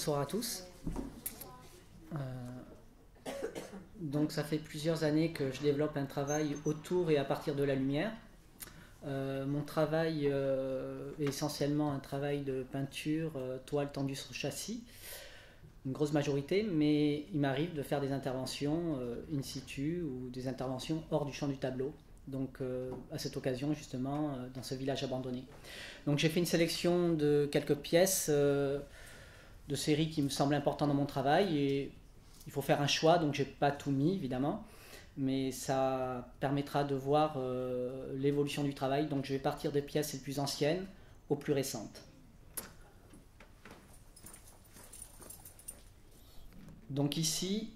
bonsoir à tous. Donc ça fait plusieurs années que je développe un travail autour et à partir de la lumière. Mon travail est essentiellement un travail de peinture, toile tendue sur châssis, une grosse majorité, mais il m'arrive de faire des interventions in situ ou des interventions hors du champ du tableau. Donc à cette occasion justement dans ce village abandonné. Donc j'ai fait une sélection de quelques pièces de séries qui me semblent importantes dans mon travail et il faut faire un choix, donc j'ai pas tout mis évidemment, mais ça permettra de voir l'évolution du travail. Donc je vais partir des pièces les plus anciennes aux plus récentes. Donc ici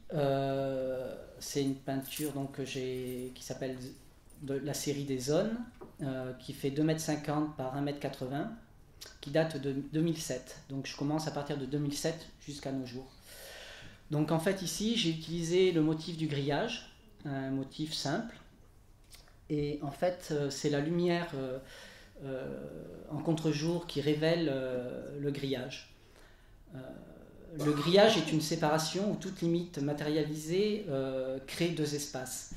c'est une peinture donc, qui s'appelle de la série des zones, qui fait 2,50 m par 1,80 m, qui date de 2007. Donc je commence à partir de 2007 jusqu'à nos jours. Donc en fait ici j'ai utilisé le motif du grillage, un motif simple, et en fait c'est la lumière en contre-jour qui révèle le grillage. Le grillage est une séparation où toute limite matérialisée crée deux espaces.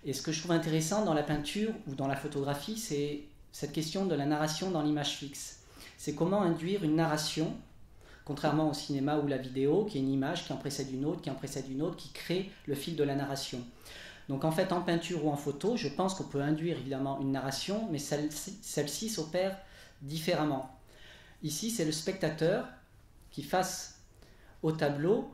Et ce que je trouve intéressant dans la peinture ou dans la photographie, c'est cette question de la narration dans l'image fixe. C'est comment induire une narration, contrairement au cinéma ou la vidéo, qui est une image qui en précède une autre, qui en précède une autre, qui crée le fil de la narration. Donc en fait, en peinture ou en photo, je pense qu'on peut induire évidemment une narration, mais celle-ci s'opère différemment. Ici, c'est le spectateur qui, face au tableau,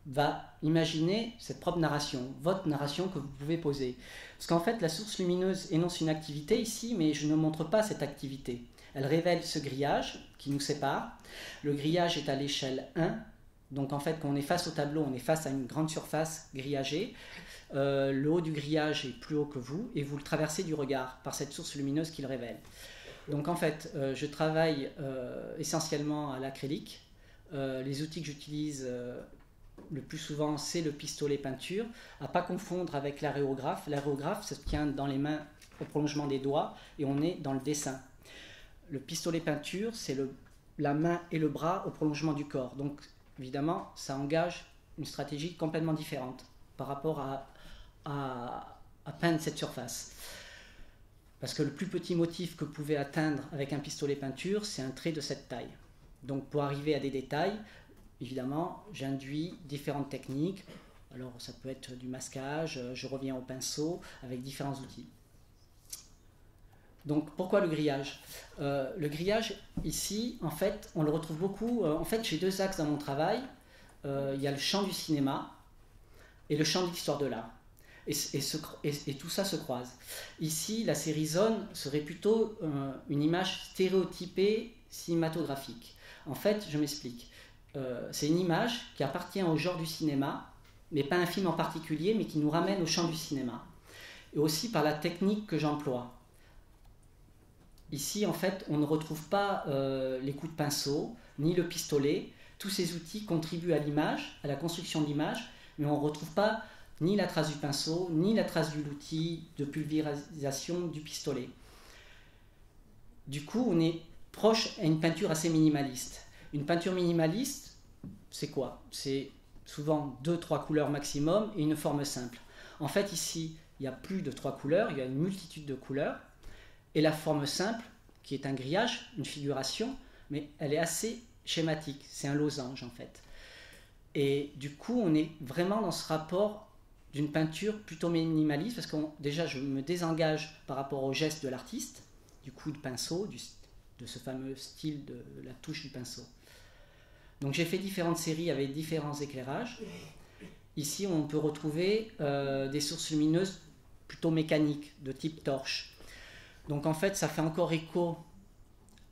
va imaginer cette propre narration, votre narration que vous pouvez poser. Parce qu'en fait, la source lumineuse énonce une activité ici, mais je ne montre pas cette activité. Elle révèle ce grillage qui nous sépare. Le grillage est à l'échelle 1, donc en fait, quand on est face au tableau, on est face à une grande surface grillagée. Le haut du grillage est plus haut que vous, et vous le traversez du regard par cette source lumineuse qu'il révèle. Donc en fait, je travaille essentiellement à l'acrylique. Les outils que j'utilise le plus souvent, c'est le pistolet peinture, à ne pas confondre avec l'aréographe. L'aréographe se tient dans les mains au prolongement des doigts et on est dans le dessin. Le pistolet peinture, c'est la main et le bras au prolongement du corps. Donc évidemment, ça engage une stratégie complètement différente par rapport à peindre cette surface. Parce que le plus petit motif que vous pouvez atteindre avec un pistolet peinture, c'est un trait de cette taille. Donc pour arriver à des détails, évidemment, j'induis différentes techniques. Alors ça peut être du masquage, je reviens au pinceau avec différents outils. Donc pourquoi le grillage ? Le grillage, ici, en fait, on le retrouve beaucoup. En fait, j'ai deux axes dans mon travail. Il y a le champ du cinéma et le champ de l'histoire de l'art. Et tout ça se croise. Ici, la série Zone serait plutôt une image stéréotypée cinématographique. En fait, je m'explique. C'est une image qui appartient au genre du cinéma, mais pas un film en particulier, mais qui nous ramène au champ du cinéma. Et aussi par la technique que j'emploie. Ici, en fait, on ne retrouve pas les coups de pinceau, ni le pistolet. Tous ces outils contribuent à l'image, à la construction de l'image, mais on ne retrouve pas ni la trace du pinceau, ni la trace de l'outil de pulvérisation du pistolet. Du coup, on est proche à une peinture assez minimaliste. Une peinture minimaliste, c'est quoi? C'est souvent 2-3 couleurs maximum et une forme simple. En fait, ici, il y a plus de 3 couleurs, il y a une multitude de couleurs. Et la forme simple, qui est un grillage, une figuration, mais elle est assez schématique. C'est un losange, en fait. Et du coup, on est vraiment dans ce rapport d'une peinture plutôt minimaliste, parce que déjà, je me désengage par rapport au geste de l'artiste, du coup de pinceau, de ce fameux style de la touche du pinceau. Donc j'ai fait différentes séries avec différents éclairages. Ici on peut retrouver des sources lumineuses plutôt mécaniques, de type torche. Donc en fait ça fait encore écho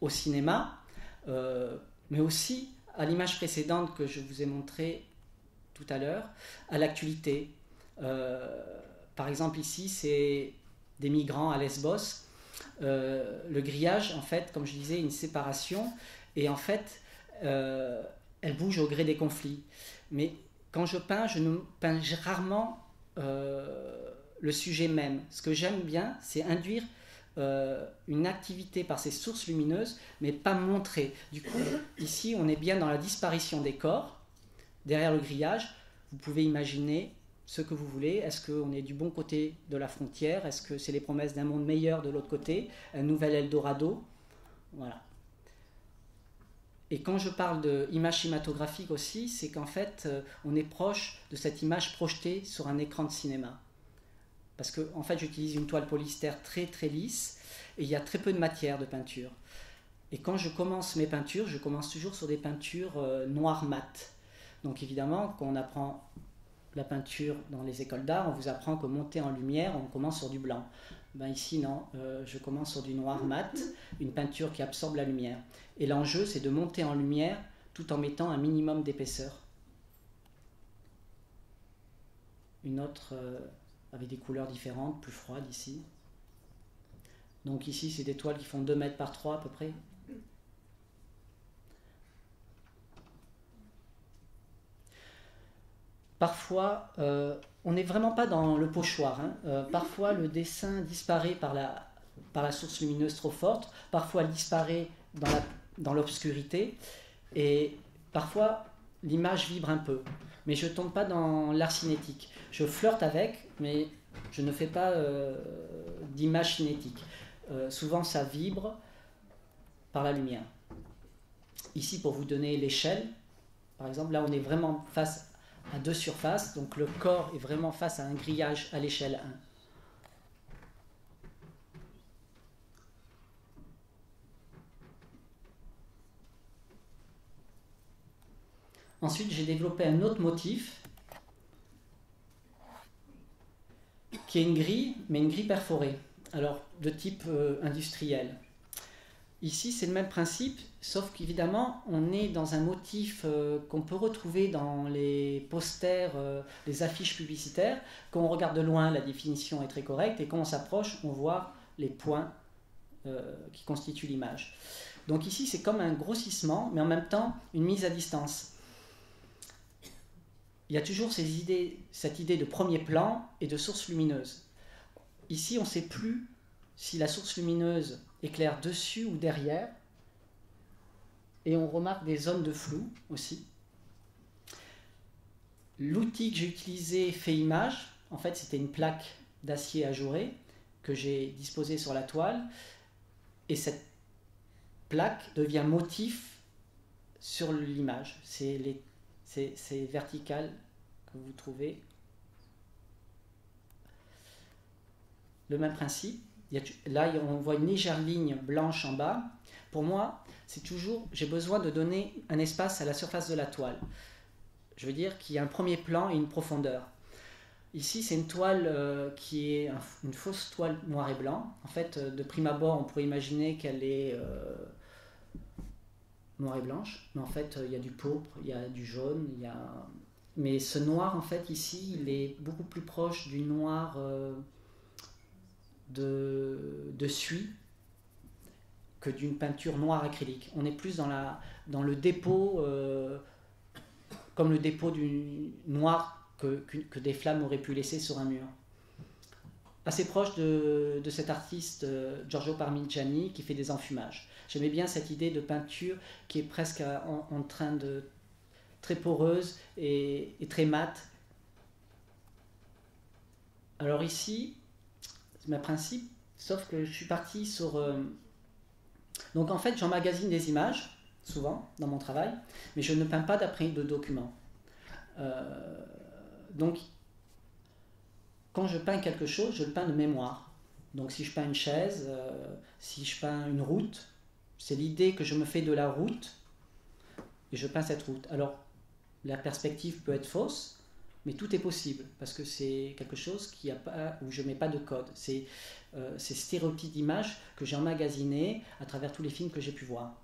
au cinéma, mais aussi à l'image précédente que je vous ai montrée tout à l'heure, à l'actualité. Par exemple ici c'est des migrants à Lesbos. Le grillage, en fait, comme je disais, une séparation, et en fait, elle bouge au gré des conflits. Mais quand je peins, je ne peins rarement le sujet même. Ce que j'aime bien, c'est induire une activité par ces sources lumineuses, mais pas montrée. Du coup, ici, on est bien dans la disparition des corps. Derrière le grillage, vous pouvez imaginer ce que vous voulez. Est-ce qu'on est du bon côté de la frontière? Est-ce que c'est les promesses d'un monde meilleur de l'autre côté? Un nouvel Eldorado? Voilà. Et quand je parle d'image cinématographique aussi, c'est qu'en fait, on est proche de cette image projetée sur un écran de cinéma. Parce que en fait, j'utilise une toile polystère très très lisse et il y a très peu de matière de peinture. Et quand je commence mes peintures, je commence toujours sur des peintures noires mat. Donc évidemment, quand on apprend la peinture dans les écoles d'art, on vous apprend que monter en lumière, on commence sur du blanc. Ben ici, non, je commence sur du noir mat, une peinture qui absorbe la lumière. Et l'enjeu, c'est de monter en lumière tout en mettant un minimum d'épaisseur. Une autre avec des couleurs différentes, plus froides ici. Donc ici, c'est des toiles qui font 2 mètres par 3 à peu près. Parfois, on n'est vraiment pas dans le pochoir. Parfois, le dessin disparaît par la source lumineuse trop forte. Parfois, elle disparaît dans l'obscurité. Et parfois, l'image vibre un peu. Mais je ne tombe pas dans l'art cinétique. Je flirte avec, mais je ne fais pas d'image cinétique. Souvent, ça vibre par la lumière. Ici, pour vous donner l'échelle, par exemple, là, on est vraiment face à 2 surfaces, donc le corps est vraiment face à un grillage à l'échelle 1. Ensuite, j'ai développé un autre motif qui est une grille, mais une grille perforée, alors de type industriel. Ici, c'est le même principe, sauf qu'évidemment, on est dans un motif qu'on peut retrouver dans les posters, les affiches publicitaires. Quand on regarde de loin, la définition est très correcte, et quand on s'approche, on voit les points qui constituent l'image. Donc ici, c'est comme un grossissement, mais en même temps, une mise à distance. Il y a toujours cette idée de premier plan et de source lumineuse. Ici, on ne sait plus si la source lumineuse éclaire dessus ou derrière, et on remarque des zones de flou aussi. L'outil que j'ai utilisé fait image, en fait c'était une plaque d'acier ajouré que j'ai disposée sur la toile, et cette plaque devient motif sur l'image. C'est vertical que vous trouvez. Le même principe. Là, on voit une légère ligne blanche en bas. Pour moi, c'est toujours, j'ai besoin de donner un espace à la surface de la toile. Je veux dire qu'il y a un premier plan et une profondeur. Ici, c'est une toile qui est une fausse toile noir et blanc. En fait, de prime abord, on pourrait imaginer qu'elle est noire et blanche. Mais en fait, il y a du pourpre, il y a du jaune, il y a... Mais ce noir, en fait, ici, il est beaucoup plus proche du noir... de suie que d'une peinture noire acrylique. On est plus dans le dépôt, comme le dépôt du noir que des flammes auraient pu laisser sur un mur. Assez proche de cet artiste Giorgio Parmigiani qui fait des enfumages. J'aimais bien cette idée de peinture qui est presque en train de très poreuse et très mate. Alors ici, c'est mon principe, sauf que je suis parti sur... Donc en fait, j'emmagasine des images, souvent, dans mon travail, mais je ne peins pas d'après de documents. Donc, quand je peins quelque chose, je le peins de mémoire. Donc si je peins une chaise, si je peins une route, c'est l'idée que je me fais de la route, et je peins cette route. Alors, la perspective peut être fausse, mais tout est possible, parce que c'est quelque chose où je ne mets pas de code. C'est ces stéréotypes d'images que j'ai emmagasinés à travers tous les films que j'ai pu voir.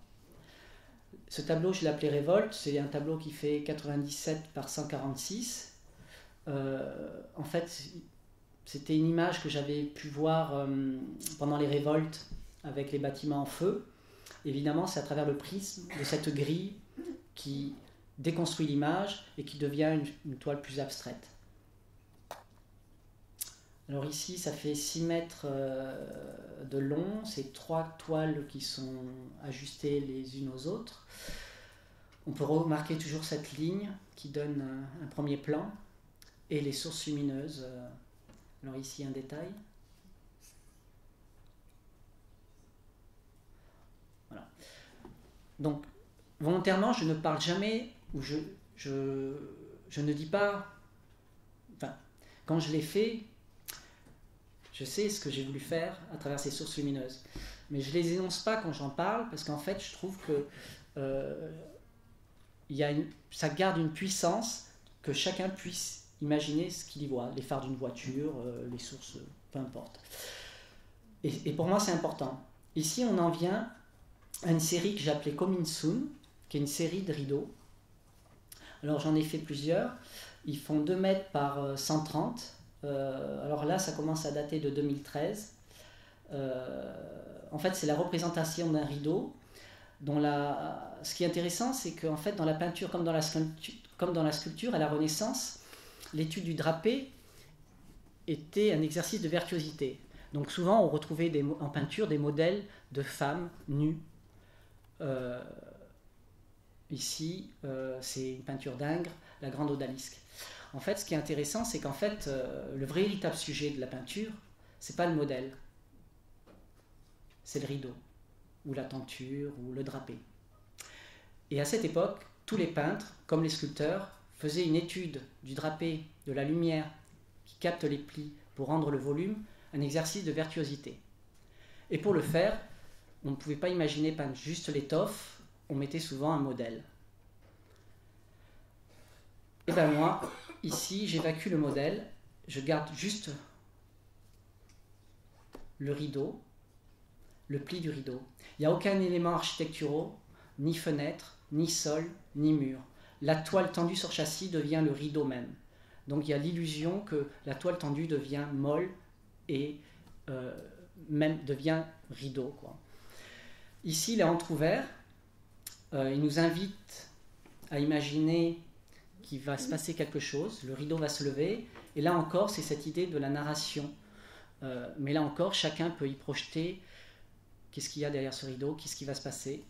Ce tableau, je l'ai appelé Révolte, c'est un tableau qui fait 97 par 146. En fait, c'était une image que j'avais pu voir pendant les révoltes avec les bâtiments en feu. Évidemment, c'est à travers le prisme de cette grille qui déconstruit l'image et qui devient une toile plus abstraite. Alors ici, ça fait 6 mètres de long, c'est 3 toiles qui sont ajustées les unes aux autres. On peut remarquer toujours cette ligne qui donne un premier plan et les sources lumineuses. Alors ici, un détail. Voilà. Donc, volontairement, je ne parle jamais, ou je ne dis pas... Enfin, quand je l'ai fait, je sais ce que j'ai voulu faire à travers ces sources lumineuses. Mais je ne les énonce pas quand j'en parle, parce qu'en fait, je trouve que ça garde une puissance que chacun puisse imaginer ce qu'il y voit. Les phares d'une voiture, les sources, peu importe. Et pour moi, c'est important. Ici, on en vient à une série que j'ai appelée Coming Soon, qui est une série de rideaux. Alors, j'en ai fait plusieurs. Ils font 2 mètres par 130. Alors là, ça commence à dater de 2013. En fait, c'est la représentation d'un rideau. Ce qui est intéressant, c'est qu'en fait, dans la peinture comme dans la sculpture, à la Renaissance, l'étude du drapé était un exercice de virtuosité. Donc souvent, on retrouvait en peinture des modèles de femmes nues. Ici, c'est une peinture d'Ingres, la Grande Odalisque. En fait, ce qui est intéressant, c'est qu'en fait, le véritable sujet de la peinture, c'est pas le modèle, c'est le rideau, ou la tenture, ou le drapé. Et à cette époque, tous les peintres, comme les sculpteurs, faisaient une étude du drapé, de la lumière qui capte les plis pour rendre le volume, un exercice de virtuosité. Et pour le faire, on ne pouvait pas imaginer peindre juste l'étoffe, on mettait souvent un modèle. Et bien moi, ici, j'évacue le modèle, je garde juste le rideau, le pli du rideau. Il n'y a aucun élément architectural, ni fenêtre, ni sol, ni mur. La toile tendue sur châssis devient le rideau même. Donc il y a l'illusion que la toile tendue devient molle et même devient rideau, quoi. Ici, il est entrouvert. Il nous invite à imaginer qu'il va se passer quelque chose. Le rideau va se lever. Et là encore, c'est cette idée de la narration. Mais là encore, chacun peut y projeter qu'est-ce qu'il y a derrière ce rideau, qu'est-ce qui va se passer.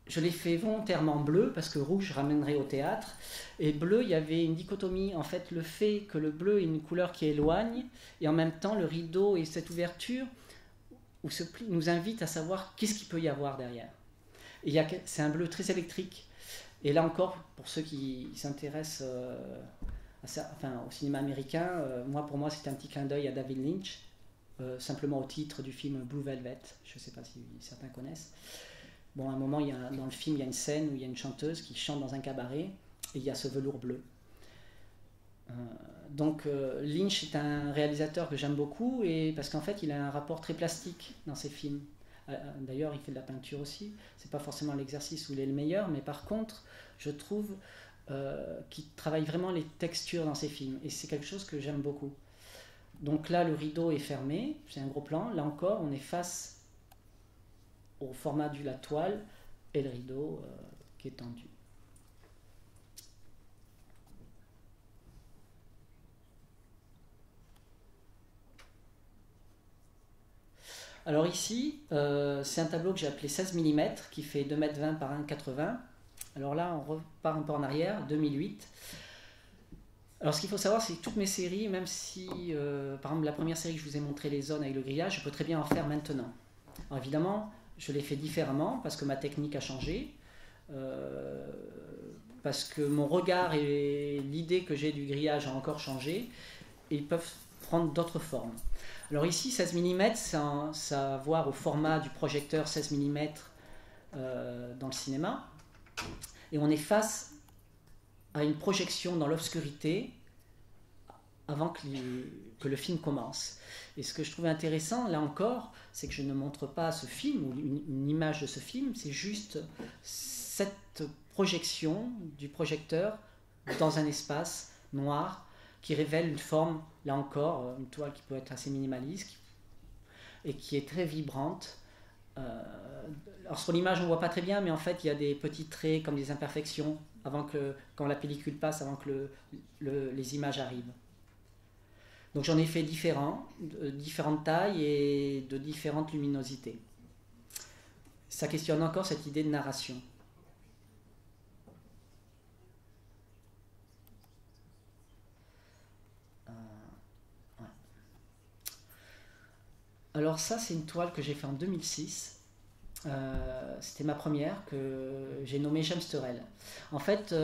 Je l'ai fait volontairement bleu parce que rouge ramènerait au théâtre. Et bleu, il y avait une dichotomie. En fait, le fait que le bleu est une couleur qui éloigne, et en même temps, le rideau et cette ouverture ou ce pli nous invite à savoir qu'est-ce qu'il peut y avoir derrière. Et c'est un bleu très électrique. Et là encore, pour ceux qui s'intéressent au cinéma américain, pour moi, c'est un petit clin d'œil à David Lynch, simplement au titre du film Blue Velvet. Je ne sais pas si certains connaissent. Bon, à un moment, dans le film, il y a une scène où il y a une chanteuse qui chante dans un cabaret et il y a ce velours bleu. Donc Lynch est un réalisateur que j'aime beaucoup parce qu'en fait, il a un rapport très plastique dans ses films. D'ailleurs, il fait de la peinture aussi. C'est pas forcément l'exercice où il est le meilleur, mais par contre, je trouve qu'il travaille vraiment les textures dans ses films et c'est quelque chose que j'aime beaucoup. Donc là, le rideau est fermé, c'est un gros plan. Là encore, on est face au format de la toile et le rideau qui est tendu. Alors ici, c'est un tableau que j'ai appelé 16 mm qui fait 2,20 m par 1,80 m. Alors là, on repart un peu en arrière, 2008. Alors ce qu'il faut savoir, c'est que toutes mes séries, même si, par exemple, la première série que je vous ai montré, les zones avec le grillage, je peux très bien en faire maintenant. Alors évidemment, je l'ai fait différemment parce que ma technique a changé, parce que mon regard et l'idée que j'ai du grillage a encore changé, et ils peuvent prendre d'autres formes. Alors ici, 16 mm, ça a à voir au format du projecteur 16 mm dans le cinéma, et on est face à une projection dans l'obscurité avant que le film commence. Et ce que je trouvais intéressant, là encore, c'est que je ne montre pas ce film ou une image de ce film, c'est juste cette projection du projecteur dans un espace noir qui révèle une forme, là encore, une toile qui peut être assez minimaliste et qui est très vibrante. Alors sur l'image on ne voit pas très bien, mais en fait il y a des petits traits comme des imperfections quand la pellicule passe, avant que les images arrivent. Donc j'en ai fait de différentes tailles et de différentes luminosités. Ça questionne encore cette idée de narration. Ouais. Alors ça, c'est une toile que j'ai faite en 2006. C'était ma première, que j'ai nommée James Turrell. En fait,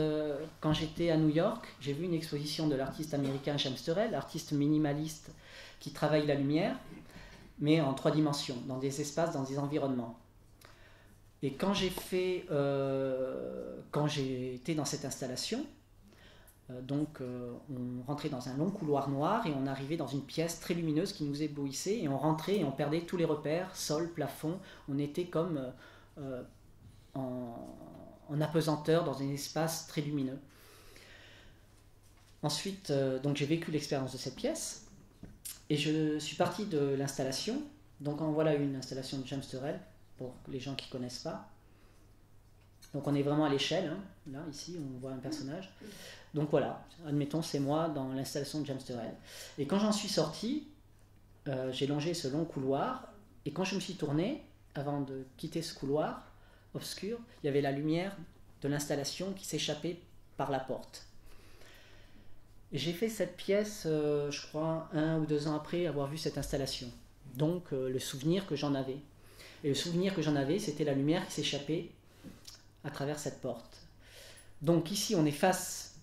quand j'étais à New York, j'ai vu une exposition de l'artiste américain James Turrell, artiste minimaliste qui travaille la lumière, mais en 3 dimensions, dans des espaces, dans des environnements. Et quand j'ai été dans cette installation, on rentrait dans un long couloir noir et on arrivait dans une pièce très lumineuse qui nous éblouissait, et on rentrait et on perdait tous les repères, sol, plafond. On était comme en apesanteur dans un espace très lumineux. Ensuite, j'ai vécu l'expérience de cette pièce et je suis parti de l'installation. Donc en voilà une installation de James Turrell pour les gens qui ne connaissent pas. Donc on est vraiment à l'échelle, hein. Là, ici, on voit un personnage. Donc voilà, admettons, c'est moi dans l'installation de James Turrell. Et quand j'en suis sorti, j'ai longé ce long couloir, et quand je me suis tourné, avant de quitter ce couloir obscur, il y avait la lumière de l'installation qui s'échappait par la porte. Et j'ai fait cette pièce, je crois, 1 ou 2 ans après avoir vu cette installation. Donc le souvenir que j'en avais. Et le souvenir que j'en avais, c'était la lumière qui s'échappait à travers cette porte. Donc ici, on est face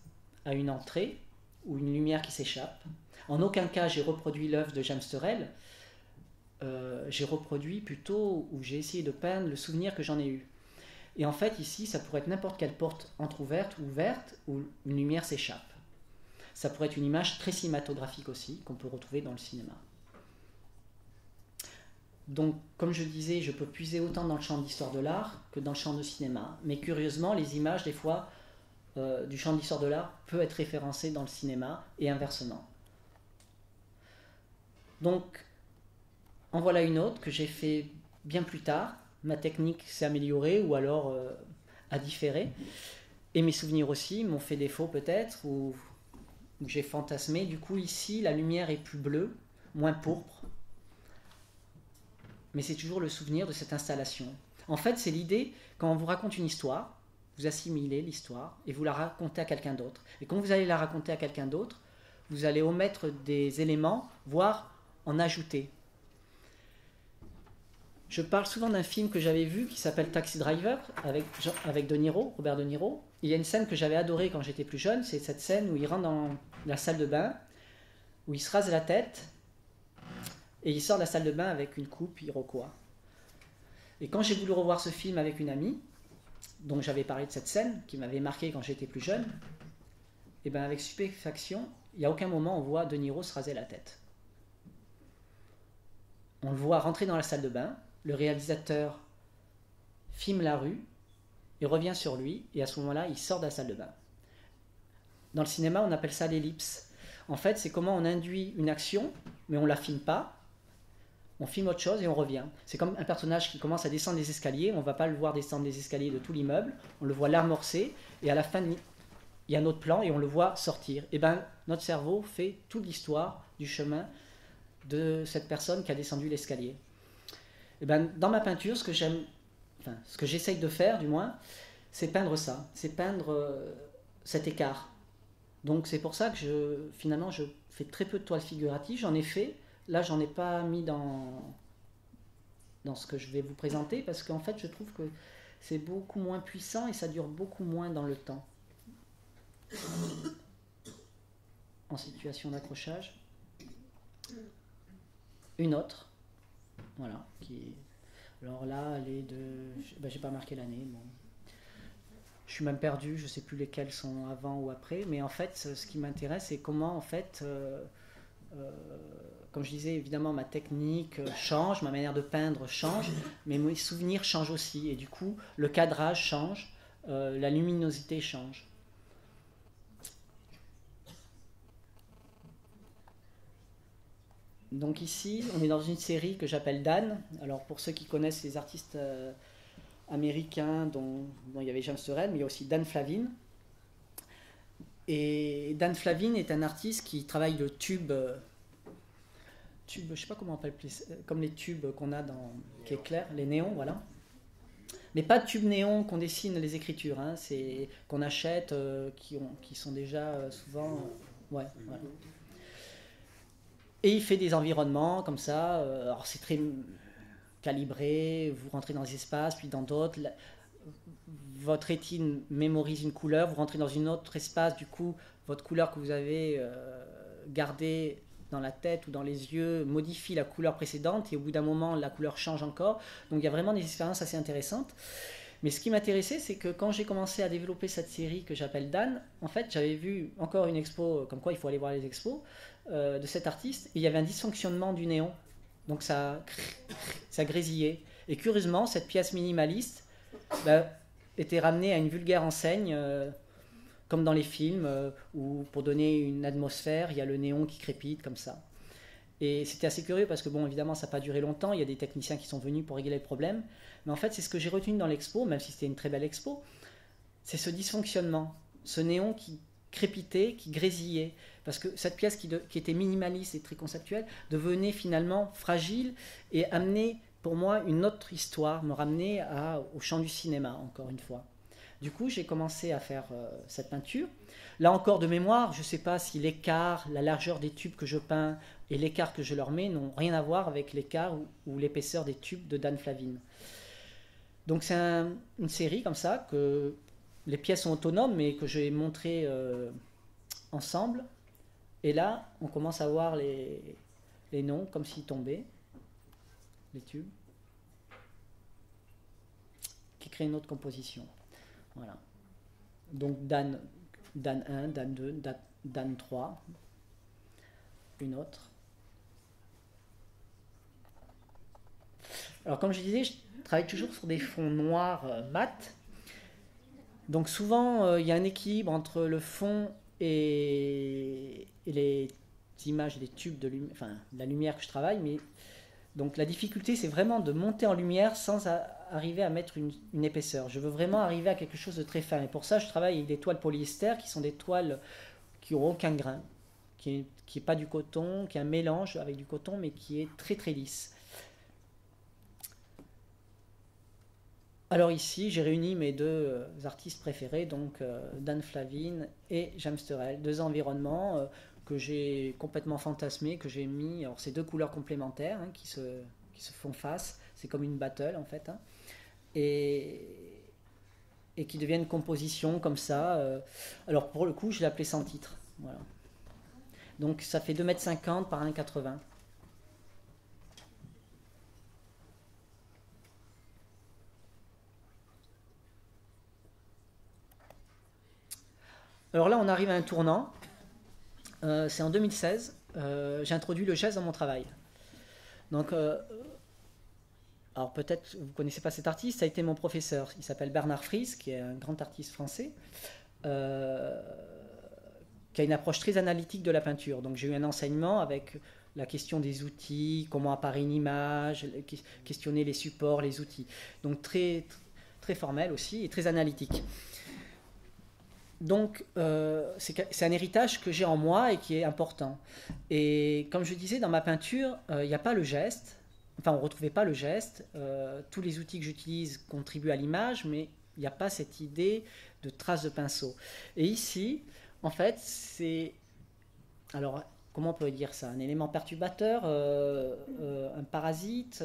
à une entrée ou une lumière qui s'échappe. En aucun cas, j'ai reproduit l'œuvre de James Turrell. J'ai reproduit plutôt, ou j'ai essayé de peindre le souvenir que j'en ai eu. Et en fait, ici, ça pourrait être n'importe quelle porte entrouverte ou ouverte où une lumière s'échappe. Ça pourrait être une image très cinématographique aussi, qu'on peut retrouver dans le cinéma. Donc, comme je disais, je peux puiser autant dans le champ d'histoire de l'art que dans le champ de cinéma. Mais curieusement, les images, des fois, du champ d'histoire de l'art peut être référencées dans le cinéma et inversement. Donc, en voilà une autre que j'ai fait bien plus tard. Ma technique s'est améliorée ou alors a différé. Et mes souvenirs aussi m'ont fait défaut peut-être, ou j'ai fantasmé. Du coup, ici, la lumière est plus bleue, moins pourpre. Mais c'est toujours le souvenir de cette installation. En fait, c'est l'idée, quand on vous raconte une histoire, vous assimilez l'histoire et vous la racontez à quelqu'un d'autre. Et quand vous allez la raconter à quelqu'un d'autre, vous allez omettre des éléments, voire en ajouter. Je parle souvent d'un film que j'avais vu qui s'appelle Taxi Driver avec De Niro, Robert De Niro. Il y a une scène que j'avais adorée quand j'étais plus jeune, c'est cette scène où il rentre dans la salle de bain, où il se rase la tête et il sort de la salle de bain avec une coupe iroquois. Et quand j'ai voulu revoir ce film avec une amie, dont j'avais parlé de cette scène qui m'avait marqué quand j'étais plus jeune, et bien avec stupéfaction, il n'y a aucun moment où on voit De Niro se raser la tête. On le voit rentrer dans la salle de bain, le réalisateur filme la rue et revient sur lui, et à ce moment-là, il sort de la salle de bain. Dans le cinéma, on appelle ça l'ellipse. En fait, c'est comment on induit une action, mais on ne la filme pas, on filme autre chose et on revient. C'est comme un personnage qui commence à descendre les escaliers, on ne va pas le voir descendre les escaliers de tout l'immeuble, on le voit l'amorcer, et à la fin, il y a un autre plan et on le voit sortir. Et bien, notre cerveau fait toute l'histoire du chemin de cette personne qui a descendu l'escalier. Et ben, dans ma peinture, ce que j'essaye de faire, du moins, c'est peindre ça, c'est peindre cet écart. Donc c'est pour ça que finalement, je fais très peu de toiles figuratives. J'en ai fait, là, j'en ai pas mis dans ce que je vais vous présenter, parce qu'en fait, je trouve que c'est beaucoup moins puissant et ça dure beaucoup moins dans le temps. En situation d'accrochage. Une autre, voilà, alors là, elle est de... j'ai pas marqué l'année, bon. Je suis même perdu, je sais plus lesquelles sont avant ou après, mais en fait, ce qui m'intéresse, c'est comment, en fait, comme je disais, évidemment, ma technique change, ma manière de peindre change, mais mes souvenirs changent aussi, et du coup, le cadrage change, la luminosité change. Donc ici, on est dans une série que j'appelle Dan. Alors pour ceux qui connaissent les artistes américains, dont il y avait James Turrell, mais il y a aussi Dan Flavin. Et Dan Flavin est un artiste qui travaille le tube, je sais pas comment on appelle, comme les tubes qu'on a dans, qui est clair, les néons, voilà. Mais pas de tubes néons qu'on dessine les écritures, hein, c'est qu'on achète, qui sont déjà souvent, ouais, voilà. Et il fait des environnements comme ça. Alors c'est très calibré, vous rentrez dans des espaces, puis dans d'autres. Votre rétine mémorise une couleur, vous rentrez dans une autre espace, du coup, votre couleur que vous avez gardée dans la tête ou dans les yeux modifie la couleur précédente, et au bout d'un moment, la couleur change encore. Donc il y a vraiment des expériences assez intéressantes. Mais ce qui m'intéressait, c'est que quand j'ai commencé à développer cette série que j'appelle Dan, en fait, j'avais vu encore une expo, comme quoi il faut aller voir les expos, de cet artiste, et il y avait un dysfonctionnement du néon. Donc ça grésillait. Et curieusement, cette pièce minimaliste bah, était ramenée à une vulgaire enseigne, comme dans les films, où pour donner une atmosphère, il y a le néon qui crépite comme ça. Et c'était assez curieux parce que, bon, évidemment, ça n'a pas duré longtemps. Il y a des techniciens qui sont venus pour régler le problème. Mais en fait, c'est ce que j'ai retenu dans l'expo, même si c'était une très belle expo. C'est ce dysfonctionnement, ce néon qui crépitait, qui grésillait. Parce que cette pièce qui était minimaliste et très conceptuelle devenait finalement fragile et amenait pour moi une autre histoire, me ramenait au champ du cinéma, encore une fois. Du coup, j'ai commencé à faire cette peinture. Là encore, de mémoire, je ne sais pas si l'écart, la largeur des tubes que je peins et l'écart que je leur mets n'ont rien à voir avec l'écart ou l'épaisseur des tubes de Dan Flavin. Donc c'est une série comme ça, que les pièces sont autonomes, mais que j'ai montré ensemble. Et là, on commence à voir les noms comme s'ils tombaient, les tubes, qui créent une autre composition. Voilà. Donc Dan 1, Dan 2, Dan 3, une autre. Alors comme je disais, je travaille toujours sur des fonds noirs mat. Donc souvent, il y a un équilibre entre le fond et les images, les tubes de lumière, enfin la lumière que je travaille. Mais donc la difficulté, c'est vraiment de monter en lumière sans arriver à mettre une épaisseur. Je veux vraiment arriver à quelque chose de très fin. Et pour ça, je travaille avec des toiles polyester qui sont des toiles qui n'ont aucun grain, qui est pas du coton, qui est un mélange avec du coton, mais qui est très très lisse. Alors ici, j'ai réuni mes deux artistes préférés, donc Dan Flavin et James Turrell, deux environnements que j'ai complètement fantasmés, que j'ai mis. Alors c'est deux couleurs complémentaires hein, qui se font face, c'est comme une battle en fait, hein, et qui deviennent une composition comme ça. Alors pour le coup, je l'ai appelé sans titre. Voilà. Donc ça fait 2,50 m par 1,80 m. Alors là, on arrive à un tournant. C'est en 2016. J'ai introduit le geste dans mon travail. Donc, alors peut-être vous ne connaissez pas cet artiste, ça a été mon professeur. Il s'appelle Bernard Fries, qui est un grand artiste français, qui a une approche très analytique de la peinture. Donc j'ai eu un enseignement avec la question des outils, comment apparaît une image, questionner les supports, les outils. Donc très, très formel aussi et très analytique. Donc, c'est un héritage que j'ai en moi et qui est important. Et comme je disais, dans ma peinture, il n'y a pas le geste. Enfin, on ne retrouvait pas le geste. Tous les outils que j'utilise contribuent à l'image, mais il n'y a pas cette idée de trace de pinceau. Et ici, en fait, c'est... Alors, comment on peut dire ça? Un élément perturbateur, un parasite.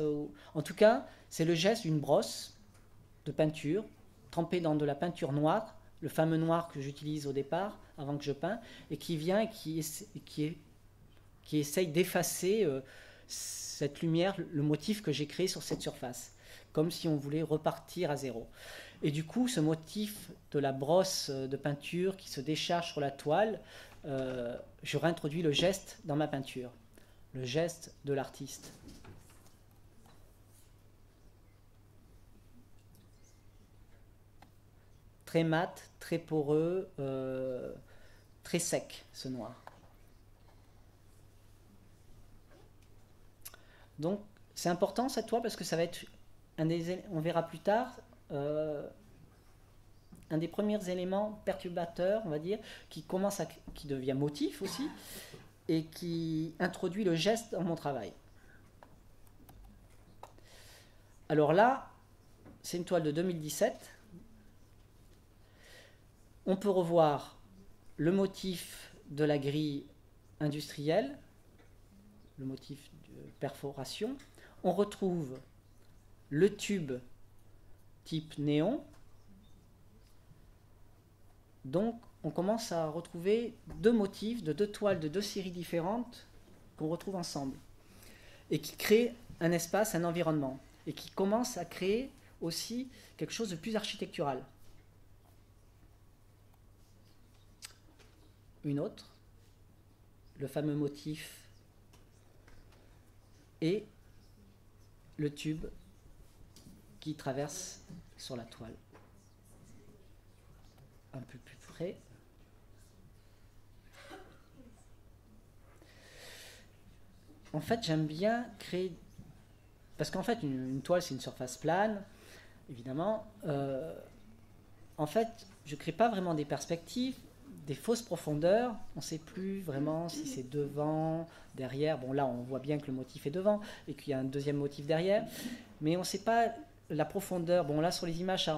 En tout cas, c'est le geste d'une brosse de peinture trempée dans de la peinture noire, le fameux noir que j'utilise au départ, avant que je peins, et qui vient et qui essaye d'effacer cette lumière, le motif que j'ai créé sur cette surface, comme si on voulait repartir à zéro. Et du coup, ce motif de la brosse de peinture qui se décharge sur la toile, je réintroduis le geste dans ma peinture, le geste de l'artiste. Très mat, très poreux, très sec ce noir. Donc c'est important cette toile parce que ça va être on verra plus tard, un des premiers éléments perturbateurs, on va dire, qui devient motif aussi, et qui introduit le geste dans mon travail. Alors là, c'est une toile de 2017. On peut revoir le motif de la grille industrielle, le motif de perforation. On retrouve le tube type néon. Donc, on commence à retrouver deux motifs de deux toiles de deux séries différentes qu'on retrouve ensemble et qui créent un espace, un environnement et qui commencent à créer aussi quelque chose de plus architectural. Une autre, le fameux motif et le tube qui traverse sur la toile. Un peu plus près. En fait, j'aime bien créer... Parce qu'en fait, une toile, c'est une surface plane, évidemment. En fait, je ne crée pas vraiment des perspectives, des fausses profondeurs. On ne sait plus vraiment si c'est devant, derrière. Bon, là, on voit bien que le motif est devant et qu'il y a un deuxième motif derrière. Mais on ne sait pas la profondeur. Bon, là, sur les images,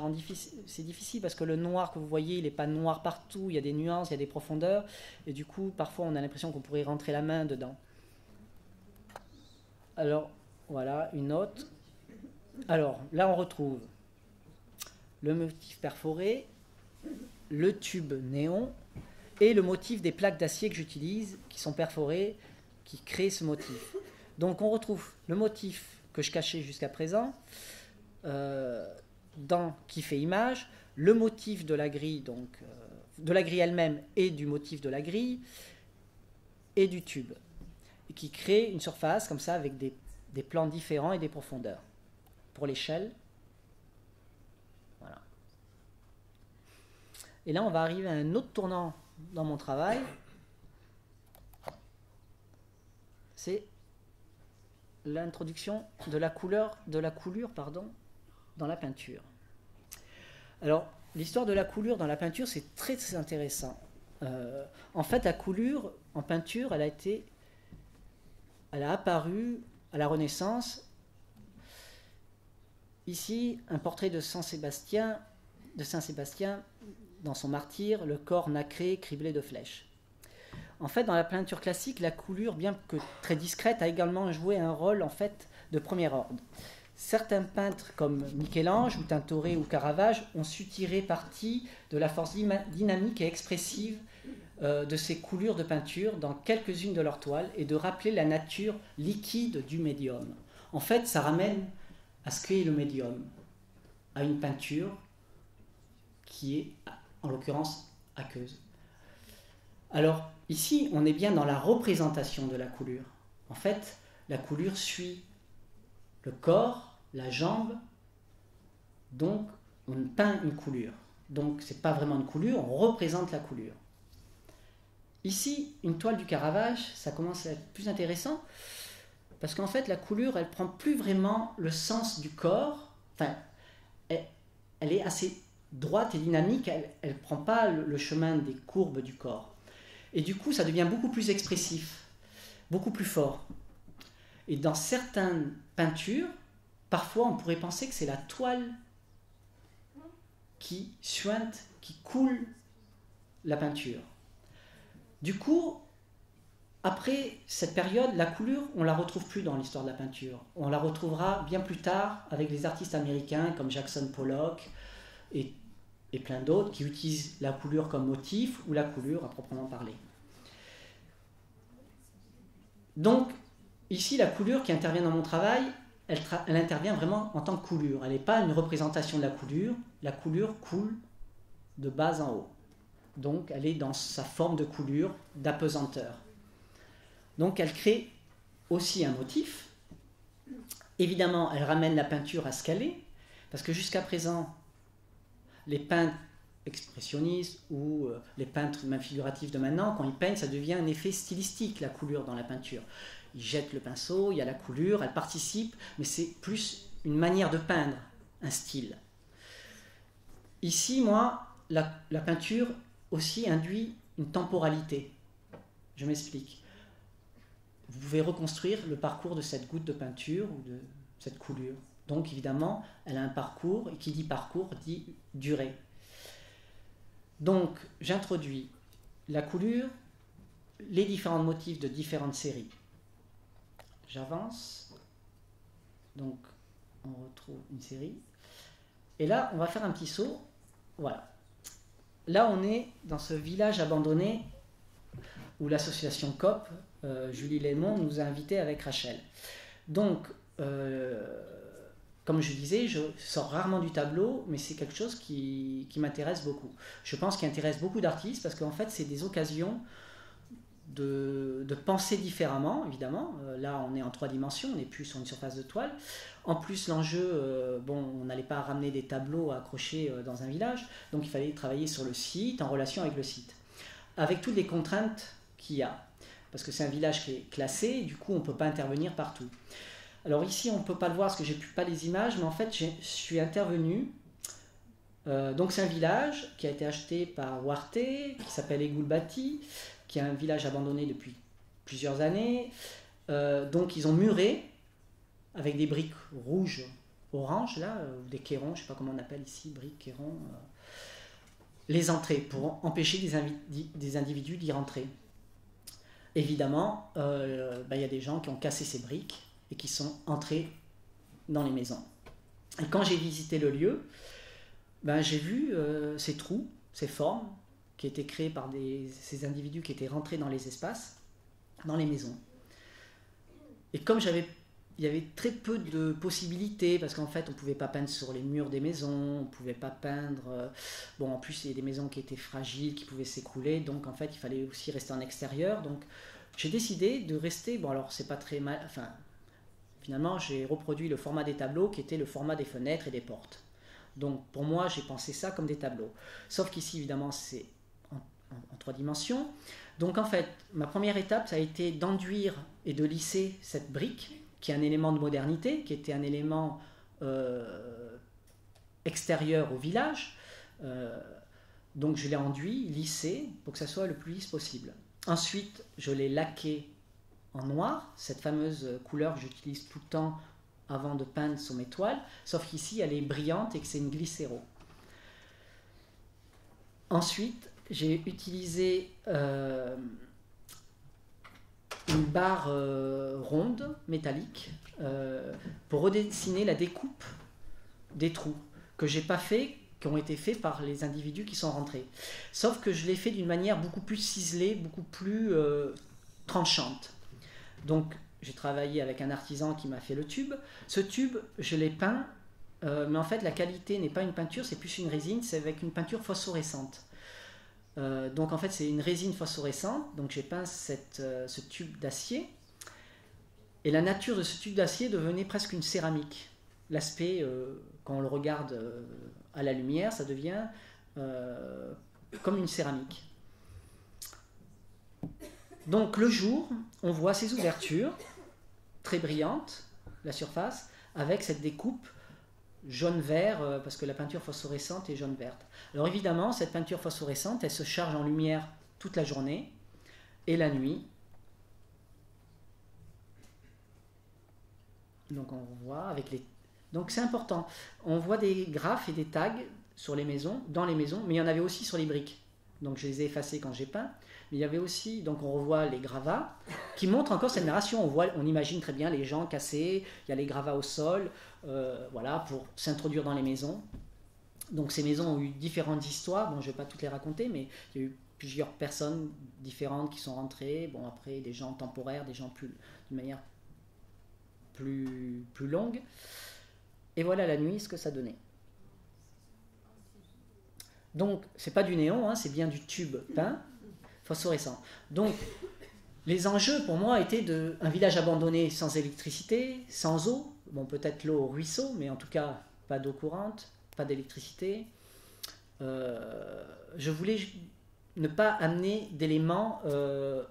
c'est difficile parce que le noir que vous voyez, il n'est pas noir partout. Il y a des nuances, il y a des profondeurs. Et du coup, parfois, on a l'impression qu'on pourrait rentrer la main dedans. Alors, voilà, une autre. Alors, là, on retrouve le motif perforé, le tube néon et le motif des plaques d'acier que j'utilise, qui sont perforées, qui créent ce motif. Donc, on retrouve le motif que je cachais jusqu'à présent, qui fait image, le motif de la grille, donc de la grille elle-même et du motif de la grille, et du tube, et qui crée une surface comme ça avec des plans différents et des profondeurs. Pour l'échelle, voilà. Et là, on va arriver à un autre tournant dans mon travail. C'est l'introduction de la coulure, dans la peinture. Alors, l'histoire de la coulure dans la peinture, c'est très, très intéressant. En fait, la coulure en peinture, elle a apparu à la Renaissance. Ici, un portrait de Saint Sébastien, dans son martyre, le corps nacré, criblé de flèches. En fait, dans la peinture classique, la coulure, bien que très discrète, a également joué un rôle en fait de premier ordre. Certains peintres comme Michel-Ange ou Tintoret ou Caravage ont su tirer parti de la force dynamique et expressive de ces coulures de peinture dans quelques-unes de leurs toiles et de rappeler la nature liquide du médium. En fait, ça ramène à ce qu'est le médium, à une peinture qui est, en l'occurrence, aqueuse. Alors, ici, on est bien dans la représentation de la coulure. En fait, la coulure suit le corps, la jambe, donc on peint une coulure. Donc, ce n'est pas vraiment une coulure, on représente la coulure. Ici, une toile du Caravage, ça commence à être plus intéressant, parce qu'en fait, la coulure, elle ne prend plus vraiment le sens du corps, enfin, elle est assez droite et dynamique, elle ne prend pas le chemin des courbes du corps. Et du coup, ça devient beaucoup plus expressif, beaucoup plus fort. Et dans certaines peintures, parfois, on pourrait penser que c'est la toile qui suinte, qui coule la peinture. Du coup, après cette période, la coulure, on ne la retrouve plus dans l'histoire de la peinture. On la retrouvera bien plus tard avec les artistes américains comme Jackson Pollock et plein d'autres qui utilisent la coulure comme motif ou la coulure à proprement parler. Donc, ici, la coulure qui intervient dans mon travail, elle intervient vraiment en tant que coulure. Elle n'est pas une représentation de la coulure. La coulure coule de bas en haut. Donc, elle est dans sa forme de coulure, d'apesanteur. Donc, elle crée aussi un motif. Évidemment, elle ramène la peinture à ce qu'elle est, parce que jusqu'à présent, les peintres expressionnistes ou les peintres même figuratifs de maintenant, quand ils peignent, ça devient un effet stylistique, la coulure dans la peinture. Ils jettent le pinceau, il y a la coulure, elle participe, mais c'est plus une manière de peindre, un style. Ici, moi, la peinture aussi induit une temporalité. Je m'explique. Vous pouvez reconstruire le parcours de cette goutte de peinture ou de cette coulure. Donc évidemment, elle a un parcours, et qui dit parcours dit durée. Donc j'introduis la coulure, les différents motifs de différentes séries. J'avance, donc on retrouve une série. Et là, on va faire un petit saut. Voilà. Là, on est dans ce village abandonné où l'association COP, Julie Lémon, nous a invités avec Rachel. Donc, comme je disais, je sors rarement du tableau, mais c'est quelque chose qui m'intéresse beaucoup. Je pense qu'il intéresse beaucoup d'artistes parce qu'en fait, c'est des occasions de penser différemment, évidemment. Là, on est en 3 dimensions, on n'est plus sur une surface de toile. En plus, l'enjeu, on n'allait pas ramener des tableaux à accrocher dans un village, donc il fallait travailler sur le site, en relation avec le site, avec toutes les contraintes qu'il y a, parce que c'est un village qui est classé, et du coup, on ne peut pas intervenir partout. Alors ici, on ne peut pas le voir parce que je n'ai pas les images, mais en fait, je suis intervenu. Donc c'est un village qui a été acheté par Huarte, qui s'appelle Egoulbati, qui est un village abandonné depuis plusieurs années. Donc ils ont muré avec des briques rouges, oranges, là, ou des cairons, je ne sais pas comment on appelle ici, briques, cairons, les entrées, pour empêcher des individus d'y rentrer. Évidemment, y a des gens qui ont cassé ces briques et qui sont entrés dans les maisons. Et quand j'ai visité le lieu, j'ai vu ces trous, ces formes, qui étaient créées par ces individus qui étaient rentrés dans les espaces, dans les maisons. Et comme il y avait très peu de possibilités, parce qu'en fait, on ne pouvait pas peindre sur les murs des maisons, on ne pouvait pas peindre... en plus, il y a des maisons qui étaient fragiles, qui pouvaient s'écrouler, donc en fait, il fallait aussi rester en extérieur. Donc, j'ai décidé de rester... Bon, alors, c'est pas très mal... Enfin, finalement, j'ai reproduit le format des tableaux, qui était le format des fenêtres et des portes. Donc, pour moi, j'ai pensé ça comme des tableaux. Sauf qu'ici, évidemment, c'est en 3 dimensions. Donc, en fait, ma première étape, ça a été d'enduire et de lisser cette brique, qui est un élément de modernité, qui était un élément extérieur au village. Donc je l'ai enduit, lissé, pour que ça soit le plus lisse possible. Ensuite, je l'ai laqué en noir, cette fameuse couleur que j'utilise tout le temps avant de peindre sur mes toiles, sauf qu'ici elle est brillante et que c'est une glycéro. Ensuite, j'ai utilisé une barre ronde, métallique, pour redessiner la découpe des trous, que j'ai pas fait, qui ont été faits par les individus qui sont rentrés. Sauf que je l'ai fait d'une manière beaucoup plus ciselée, beaucoup plus tranchante. Donc, j'ai travaillé avec un artisan qui m'a fait le tube. Ce tube, je l'ai peint, mais en fait, la qualité n'est pas une peinture, c'est plus une résine, c'est avec une peinture phosphorescente. Donc en fait c'est une résine phosphorescente, donc j'ai peint ce tube d'acier, et la nature de ce tube d'acier devenait presque une céramique. L'aspect, quand on le regarde à la lumière, ça devient comme une céramique. Donc le jour, on voit ces ouvertures, très brillantes, la surface, avec cette découpe jaune-vert, parce que la peinture phosphorescente est jaune-verte. Alors évidemment, cette peinture phosphorescente, elle se charge en lumière toute la journée et la nuit. Donc on voit avec les... Donc c'est important. On voit des graphes et des tags sur les maisons, dans les maisons, mais il y en avait aussi sur les briques. Donc je les ai effacés quand j'ai peint. Mais il y avait aussi, donc on revoit les gravats qui montrent encore cette narration. On imagine très bien les gens cassés, il y a les gravats au sol, voilà, pour s'introduire dans les maisons. Donc ces maisons ont eu différentes histoires. Bon, je ne vais pas toutes les raconter, mais il y a eu plusieurs personnes différentes qui sont rentrées. Bon, après, des gens temporaires, des gens d'une manière plus longue. Et voilà la nuit, ce que ça donnait. Donc, c'est pas du néon, hein, c'est bien du tube peint, phosphorescent. Donc, les enjeux pour moi étaient un village abandonné sans électricité, sans eau. Bon, peut-être l'eau au ruisseau, mais en tout cas, pas d'eau courante, pas d'électricité. Je voulais ne pas amener d'éléments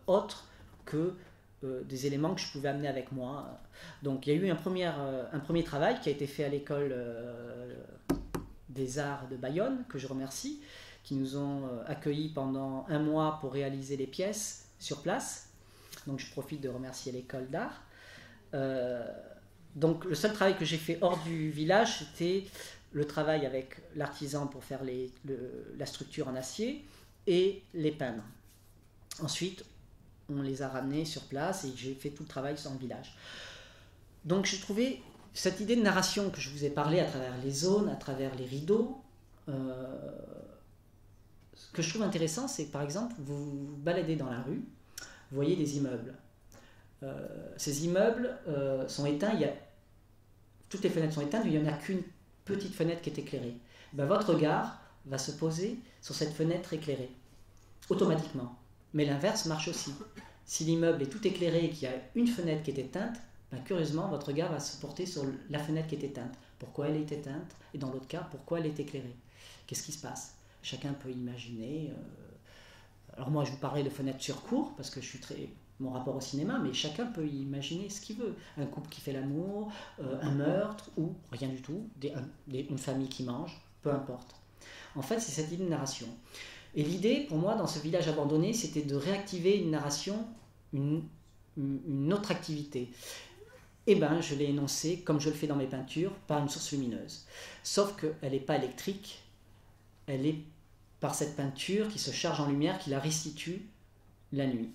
autres que des éléments que je pouvais amener avec moi. Donc, il y a eu un premier travail qui a été fait à l'école des Arts de Bayonne, que je remercie, qui nous ont accueillis pendant un mois pour réaliser les pièces sur place. Donc je profite de remercier l'école d'art. Donc le seul travail que j'ai fait hors du village, c'était le travail avec l'artisan pour faire la structure en acier et les peindre. Ensuite, on les a ramenés sur place et j'ai fait tout le travail dans le village. Donc j'ai trouvé cette idée de narration que je vous ai parlé à travers les zones, à travers les rideaux. Ce que je trouve intéressant, c'est que par exemple, vous vous baladez dans la rue, vous voyez des immeubles. Ces immeubles sont éteints, toutes les fenêtres sont éteintes, mais il n'y en a qu'une petite fenêtre qui est éclairée. Ben, votre regard va se poser sur cette fenêtre éclairée, automatiquement. Mais l'inverse marche aussi. Si l'immeuble est tout éclairé et qu'il y a une fenêtre qui est éteinte, ben, curieusement, votre regard va se porter sur la fenêtre qui est éteinte. Pourquoi elle est éteinte? Et dans l'autre cas, pourquoi elle est éclairée? Qu'est-ce qui se passe? Chacun peut imaginer. Alors moi, je vous parlais de fenêtres sur cour, parce que je suis mon rapport au cinéma, mais chacun peut imaginer ce qu'il veut. Un couple qui fait l'amour, un meurtre, ou rien du tout, une famille qui mange, peu importe. En fait, c'est cette idée de narration. Et l'idée, pour moi, dans ce village abandonné, c'était de réactiver une narration, une autre activité. Eh bien, je l'ai énoncée, comme je le fais dans mes peintures, par une source lumineuse. Sauf qu'elle n'est pas électrique, elle est par cette peinture qui se charge en lumière, qui la restitue la nuit.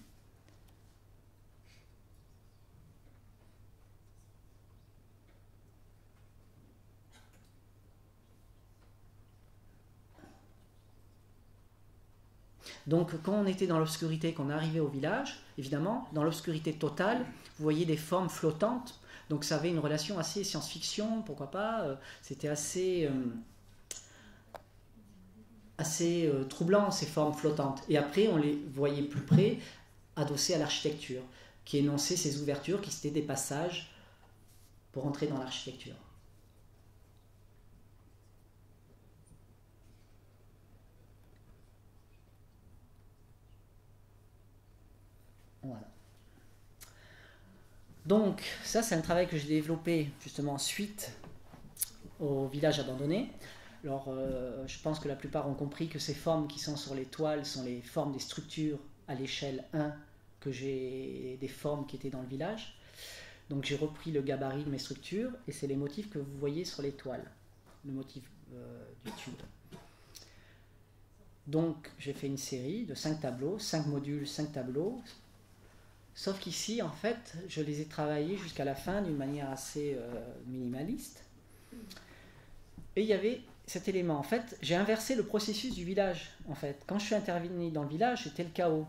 Donc quand on était dans l'obscurité, qu'on arrivait au village, évidemment, dans l'obscurité totale, vous voyez des formes flottantes. Donc ça avait une relation assez science-fiction, pourquoi pas. C'était assez troublant, ces formes flottantes. Et après, on les voyait plus près, adossées à l'architecture, qui énonçait ces ouvertures, qui étaient des passages pour entrer dans l'architecture. Voilà. Donc, ça, c'est un travail que j'ai développé justement suite au village abandonné. Alors, je pense que la plupart ont compris que ces formes qui sont sur les toiles sont les formes des structures à l'échelle 1 que j'ai des formes qui étaient dans le village. Donc, j'ai repris le gabarit de mes structures et c'est les motifs que vous voyez sur les toiles, le motif du tube. Donc, j'ai fait une série de 5 tableaux, 5 modules, 5 tableaux. Sauf qu'ici, en fait, je les ai travaillés jusqu'à la fin d'une manière assez minimaliste. Et il y avait cet élément. En fait, j'ai inversé le processus du village. En fait, quand je suis intervenu dans le village, c'était le chaos.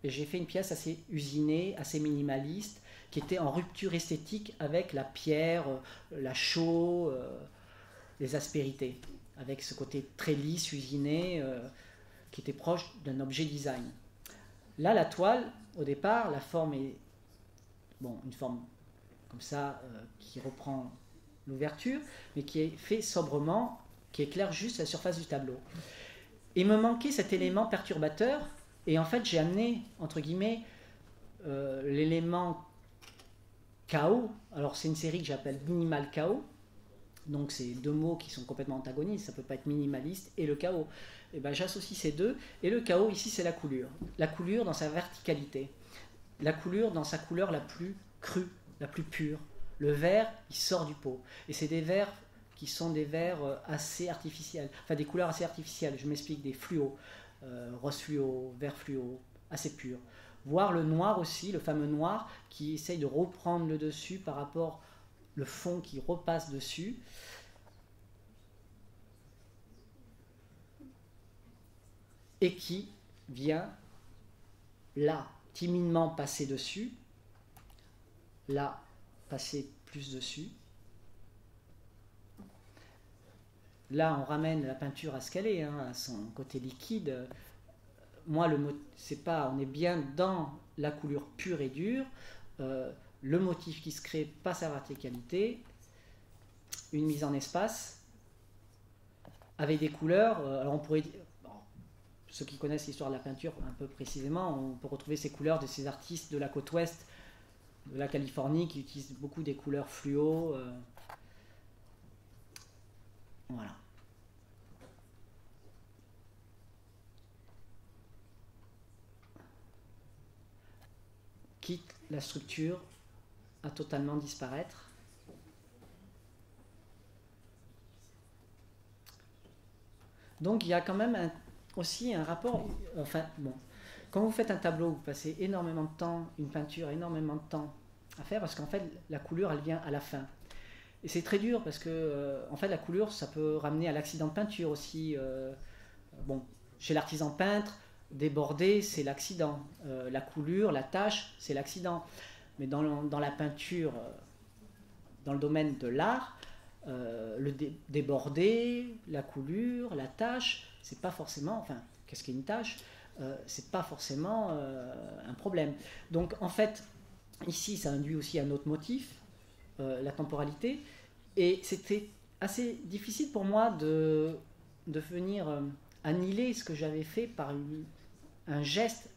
Et j'ai fait une pièce assez usinée, assez minimaliste, qui était en rupture esthétique avec la pierre, la chaux, les aspérités, avec ce côté très lisse, usiné, qui était proche d'un objet design. Là, la toile, au départ, la forme est une forme comme ça qui reprend l'ouverture, mais qui est fait sobrement, qui éclaire juste la surface du tableau. Il me manquait cet élément perturbateur, et en fait, j'ai amené, entre guillemets, l'élément chaos. Alors, c'est une série que j'appelle Minimal Chaos. Donc, c'est deux mots qui sont complètement antagonistes. Ça ne peut pas être minimaliste et le chaos. Et ben, j'associe ces deux. Et le chaos, ici, c'est la coulure. La coulure dans sa verticalité. La coulure dans sa couleur la plus crue, la plus pure. Le vert, il sort du pot. Et c'est des verts qui sont des verts assez artificiels. Enfin, des couleurs assez artificielles. Je m'explique, des fluos. Rose fluo, vert fluo, assez pur. Voir le noir aussi, le fameux noir, qui essaye de reprendre le dessus par rapport le fond qui repasse dessus. Et qui vient là, timidement passer dessus, là, passer plus dessus. Là, on ramène la peinture à ce qu'elle est, à son côté liquide. Moi, c'est pas, on est bien dans la couleur pure et dure. Le motif qui se crée par sa verticalité, une mise en espace, avec des couleurs. Alors on pourrait dire, ceux qui connaissent l'histoire de la peinture un peu précisément, on peut retrouver ces couleurs de ces artistes de la côte ouest de la Californie qui utilisent beaucoup des couleurs fluo. Voilà. la structure à totalement disparaître. Donc il y a quand même aussi un rapport, enfin bon, quand vous faites un tableau, vous passez énormément de temps, une peinture, énormément de temps à faire, parce qu'en fait la coulure elle vient à la fin. Et c'est très dur parce que en fait la coulure ça peut ramener à l'accident de peinture aussi. Bon, chez l'artisan peintre, déborder c'est l'accident, la coulure, la tache c'est l'accident. Mais dans la peinture, dans le domaine de l'art, le déborder, la coulure, la tache, c'est pas forcément, enfin, qu'est-ce qu'est une tache c'est pas forcément un problème. Donc en fait, ici ça induit aussi un autre motif, la temporalité, et c'était assez difficile pour moi de venir annihiler ce que j'avais fait par un geste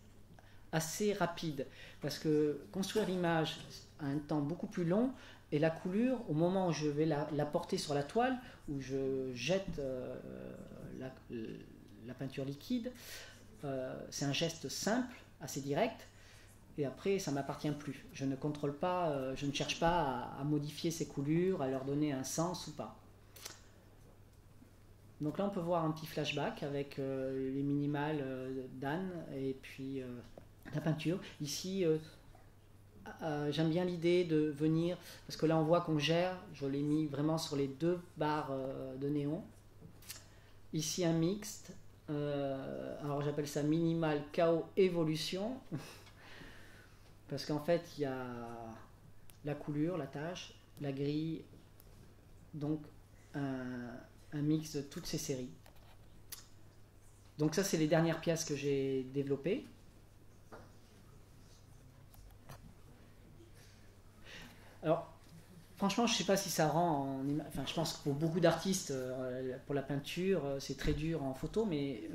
assez rapide, parce que construire l'image a un temps beaucoup plus long, et la coulure, au moment où je vais la porter sur la toile, où je jette la peinture liquide, c'est un geste simple, assez direct, et après ça ne m'appartient plus. Je ne contrôle pas, je ne cherche pas à modifier ces coulures, à leur donner un sens ou pas. Donc là on peut voir un petit flashback avec les minimales d'Anne et puis la peinture. Ici j'aime bien l'idée de venir, parce que là on voit qu'on gère, je l'ai mis vraiment sur les 2 barres de néon. Ici un mixte, alors j'appelle ça minimal chaos évolution, parce qu'en fait il y a la coulure, la tache, la grille, donc un mix de toutes ces séries. Donc ça c'est les dernières pièces que j'ai développées. Alors, franchement, je ne sais pas si ça rend enfin, je pense que pour beaucoup d'artistes, pour la peinture, c'est très dur en photo, mais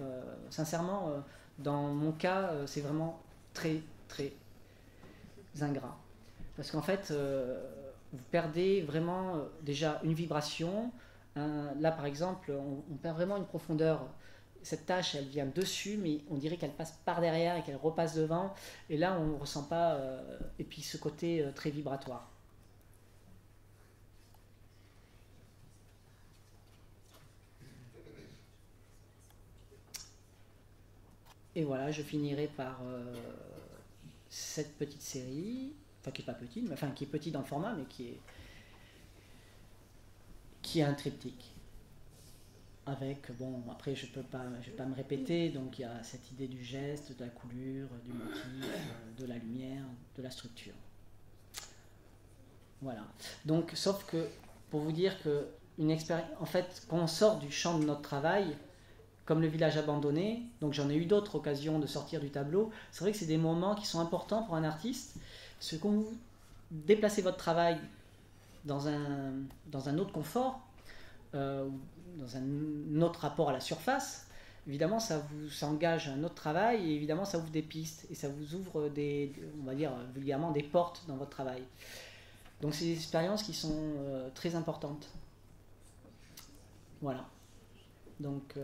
sincèrement, dans mon cas, c'est vraiment très, très ingrat. Parce qu'en fait, vous perdez vraiment déjà une vibration. Là, par exemple, on perd vraiment une profondeur. Cette tache, elle vient dessus, mais on dirait qu'elle passe par derrière et qu'elle repasse devant. Et là, on ne ressent pas. Et puis ce côté très vibratoire. Et voilà, je finirai par cette petite série, enfin qui n'est pas petite, mais enfin qui est petite dans le format, mais qui est un triptyque. Avec, bon, après je vais pas me répéter, donc il y a cette idée du geste, de la coulure, du motif, de la lumière, de la structure. Voilà. Donc, sauf que, pour vous dire que une expérience, en fait, quand on sort du champ de notre travail, comme le village abandonné, donc j'en ai eu d'autres occasions de sortir du tableau, c'est vrai que c'est des moments qui sont importants pour un artiste, parce que quand vous déplacez votre travail dans un autre confort, dans un autre rapport à la surface, évidemment ça engage un autre travail, et évidemment ça ouvre des pistes, et ça vous ouvre on va dire vulgairement, des portes dans votre travail. Donc c'est des expériences qui sont très importantes. Voilà. Donc, je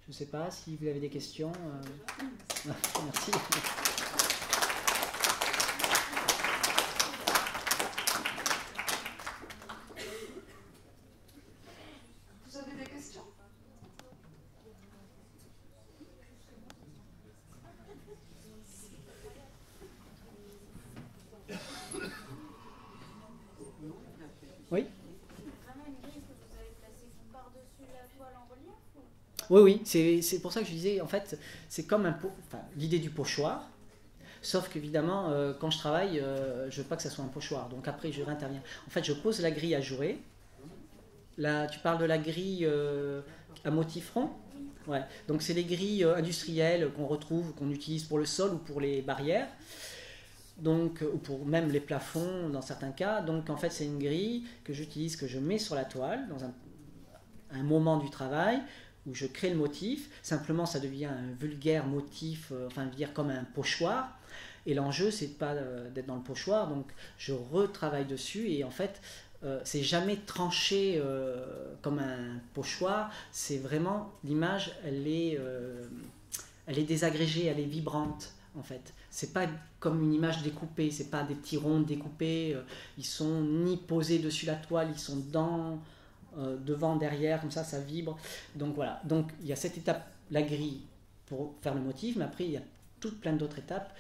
ne sais pas si vous avez des questions. Merci. Vous avez des questions? Oui. Oui, c'est pour ça que je disais, en fait, c'est comme l'idée du pochoir, sauf qu'évidemment, quand je travaille, je ne veux pas que ça soit un pochoir, donc après je réinterviens. En fait, je pose la grille à jouer. Là, tu parles de la grille à motif rond? Ouais. Donc c'est les grilles industrielles qu'on retrouve, qu'on utilise pour le sol ou pour les barrières, donc, ou pour même les plafonds dans certains cas. Donc en fait, c'est une grille que j'utilise, que je mets sur la toile dans un moment du travail, où je crée le motif. Simplement ça devient un vulgaire motif, enfin dire comme un pochoir, et l'enjeu c'est pas d'être dans le pochoir, donc je retravaille dessus, et en fait c'est jamais tranché comme un pochoir, c'est vraiment l'image, elle est désagrégée, elle est vibrante, en fait. C'est pas comme une image découpée, c'est pas des petits ronds découpés, ils sont ni posés dessus la toile, ils sont devant, derrière, comme ça vibre. Donc voilà, donc il y a cette étape, la grille pour faire le motif, mais après il y a toute plein d'autres étapes,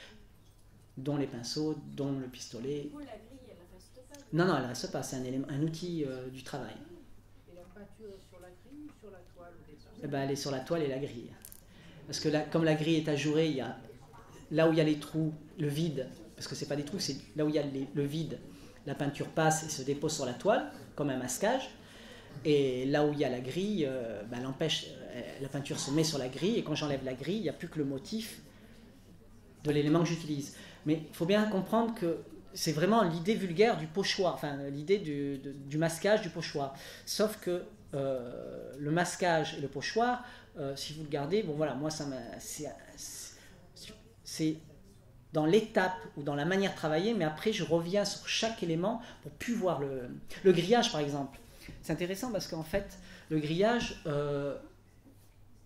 dont les pinceaux, dont le pistolet. La grille, elle reste pas. Non, elle reste pas, c'est un outil du travail. Et la peinture est sur la grille ou sur la toile au départ? Eh ben, elle est sur la toile et la grille. Parce que là, comme la grille est ajourée, il y a, là où il y a les trous, le vide, parce que c'est pas des trous, c'est là où il y a le vide, la peinture passe et se dépose sur la toile, comme un masquage. Et là où il y a la grille, elle empêche, la peinture se met sur la grille, et quand j'enlève la grille, il n'y a plus que le motif de l'élément que j'utilise. Mais il faut bien comprendre que c'est vraiment l'idée vulgaire du pochoir, enfin l'idée du masquage du pochoir. Sauf que le masquage et le pochoir, si vous le gardez, bon voilà, moi c'est dans l'étape ou dans la manière de travailler, mais après je reviens sur chaque élément pour plus voir le grillage par exemple. C'est intéressant parce qu'en fait, le grillage,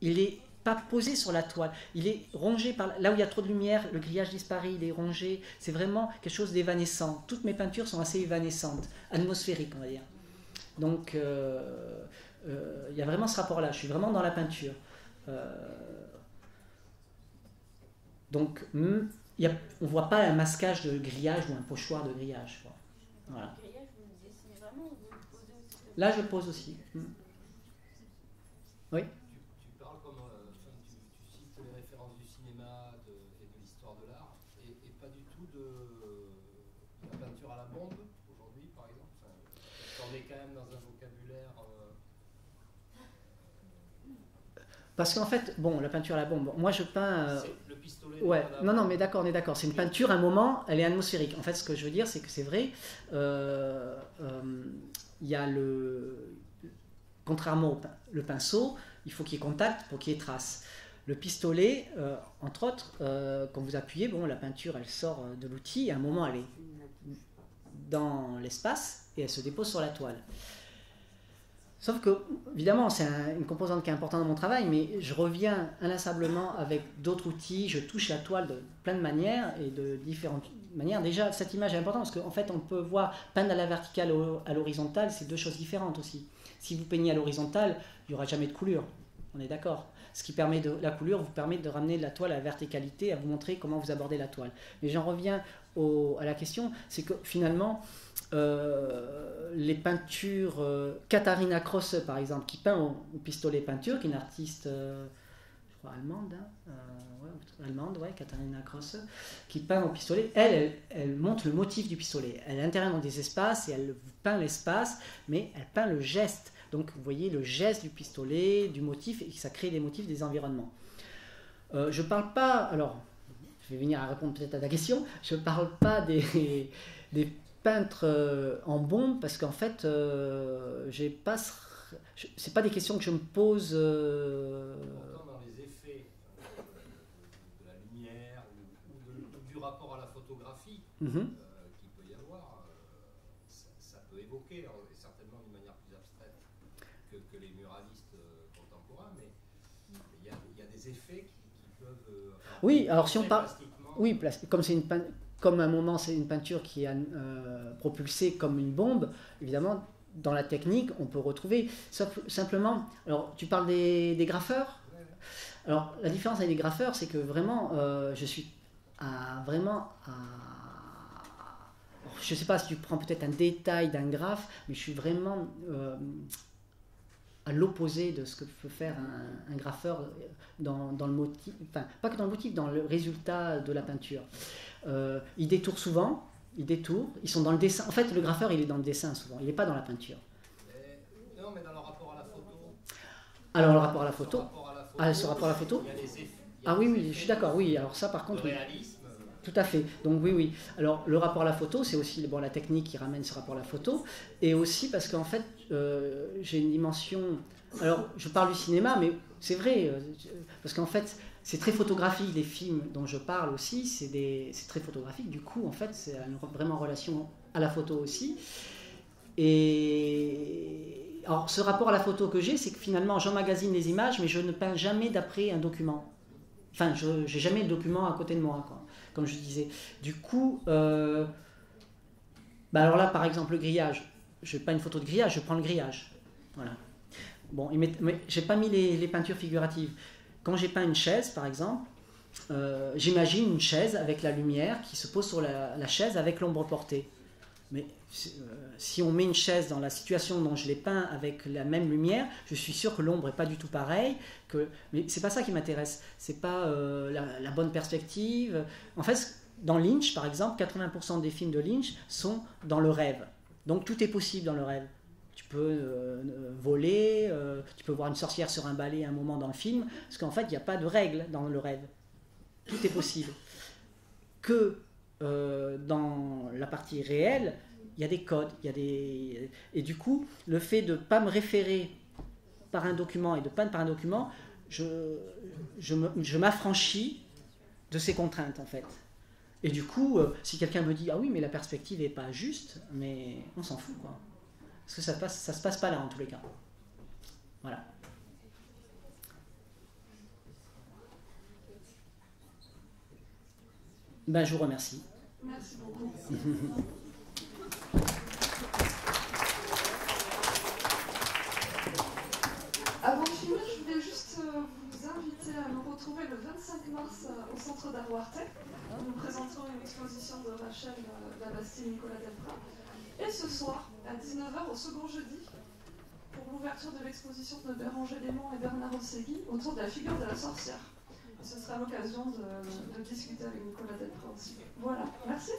il est pas posé sur la toile, il est rongé par là où il y a trop de lumière, le grillage disparaît, il est rongé, c'est vraiment quelque chose d'évanescent. Toutes mes peintures sont assez évanescentes, atmosphériques on va dire. Donc il y a vraiment ce rapport-là, je suis vraiment dans la peinture. Donc on ne voit pas un masquage de grillage ou un pochoir de grillage. Quoi. Voilà. Le grillage, vous le dessinez vraiment ou vous le posez aussi? Là je le pose aussi. Oui. Tu parles comme, tu cites les références du cinéma et de l'histoire de l'art, et pas du tout de la peinture à la bombe, aujourd'hui par exemple. On est quand même dans un vocabulaire... Parce qu'en fait, bon, la peinture à la bombe, moi je peins... le pistolet... Ouais, non, mais d'accord, on est d'accord. C'est une peinture, à un moment, elle est atmosphérique. En fait, ce que je veux dire, c'est que c'est vrai, il y a contrairement au pinceau, il faut qu'il y ait contact pour qu'il y ait trace. Le pistolet, entre autres, quand vous appuyez, bon, la peinture, elle sort de l'outil, et à un moment, elle est dans l'espace, et elle se dépose sur la toile. Sauf que, évidemment, c'est une composante qui est importante dans mon travail, mais je reviens inlassablement avec d'autres outils, je touche la toile de plein de manières et de différentes manières. Déjà, cette image est importante parce qu'en fait, on peut voir peindre à la verticale ou à l'horizontale, c'est deux choses différentes aussi. Si vous peignez à l'horizontale, il n'y aura jamais de coulure, on est d'accord. Ce qui permet la coulure vous permet de ramener la toile à la verticalité, à vous montrer comment vous abordez la toile. Mais j'en reviens à la question, c'est que finalement, les peintures, Katharina Krosse par exemple, qui peint au pistolet peinture, qui est une artiste, je crois allemande, Katharina Krosse, qui peint au pistolet, elle montre le motif du pistolet. Elle intervient dans des espaces et elle peint l'espace, mais elle peint le geste. Donc vous voyez le geste du pistolet, du motif, et ça crée des motifs, des environnements. Je ne parle pas, alors je vais venir à répondre peut-être à ta question, je ne parle pas des peintres en bombe, parce qu'en fait, c'est pas des questions que je me pose. Pourtant, dans les effets de la lumière ou du rapport à la photographie qu'il peut y avoir, ça peut évoquer, alors, et certainement d'une manière plus abstraite que les muralistes contemporains, mais il y a des effets qui peuvent... oui, alors si on parle... Oui, comme à un moment c'est une peinture qui est propulsée comme une bombe, évidemment, dans la technique, on peut retrouver. Simplement, alors tu parles des graffeurs. Alors la différence avec les graffeurs, c'est que vraiment, je suis je ne sais pas si tu prends peut-être un détail d'un graphe, mais je suis vraiment à l'opposé de ce que peut faire un graffeur dans le motif, enfin pas que dans le motif, dans le résultat de la peinture. Ils détournent souvent, ils sont dans le dessin. En fait, le graffeur, il est dans le dessin souvent, il n'est pas dans la peinture. Non, mais dans le rapport à la photo. Alors le rapport à la photo. Ce rapport à la photo. Il y a les effets. Oui, je suis d'accord, oui, alors ça par contre... Le réalisme. Tout à fait, donc oui. Alors le rapport à la photo, c'est aussi la technique qui ramène ce rapport à la photo, et aussi parce qu'en fait, j'ai une dimension... Alors, je parle du cinéma, mais c'est vrai, parce qu'en fait, c'est très photographique, les films dont je parle aussi, c'est très photographique, du coup, en fait, c'est vraiment en relation à la photo aussi. Et alors, ce rapport à la photo que j'ai, c'est que finalement, j'emmagasine les images, mais je ne peins jamais d'après un document. Enfin, je n'ai jamais le document à côté de moi, quoi. comme je disais. Du coup, alors là, par exemple, le grillage. Je n'ai pas une photo de grillage, je prends le grillage. Voilà. Bon, mais j'ai pas mis les peintures figuratives. Quand j'ai peint une chaise, par exemple, j'imagine une chaise avec la lumière qui se pose sur la chaise avec l'ombre portée. Mais si on met une chaise dans la situation dont je l'ai peint avec la même lumière, je suis sûr que l'ombre n'est pas du tout pareille. Mais c'est pas ça qui m'intéresse. C'est pas la bonne perspective. En fait, dans Lynch, par exemple, 80% des films de Lynch sont dans le rêve. Donc tout est possible dans le rêve. Tu peux voler, tu peux voir une sorcière sur un balai à un moment dans le film, parce qu'en fait, il n'y a pas de règles dans le rêve. Tout est possible. Que dans la partie réelle, il y a des codes, et du coup, le fait de ne pas me référer par un document et de peindre par un document, je m'affranchis de ces contraintes, en fait. Et du coup, si quelqu'un me dit « Ah oui, mais la perspective n'est pas juste », mais on s'en fout, quoi. Parce que ça se passe pas là, en tous les cas. Voilà. Je vous remercie. Merci beaucoup. Avant de finir, je voulais juste vous inviter à nous retrouver le 25 mars au Centre d'Art Wartec. Nous présenterons une exposition de Rachel Labastide-Nicolas Delprat. Et ce soir, à 19h, au second jeudi, pour l'ouverture de l'exposition de Béranger Desmonts et Bernard Ossegui autour de la figure de la sorcière. Et ce sera l'occasion de discuter avec Nicolas Delprat aussi. Voilà, merci.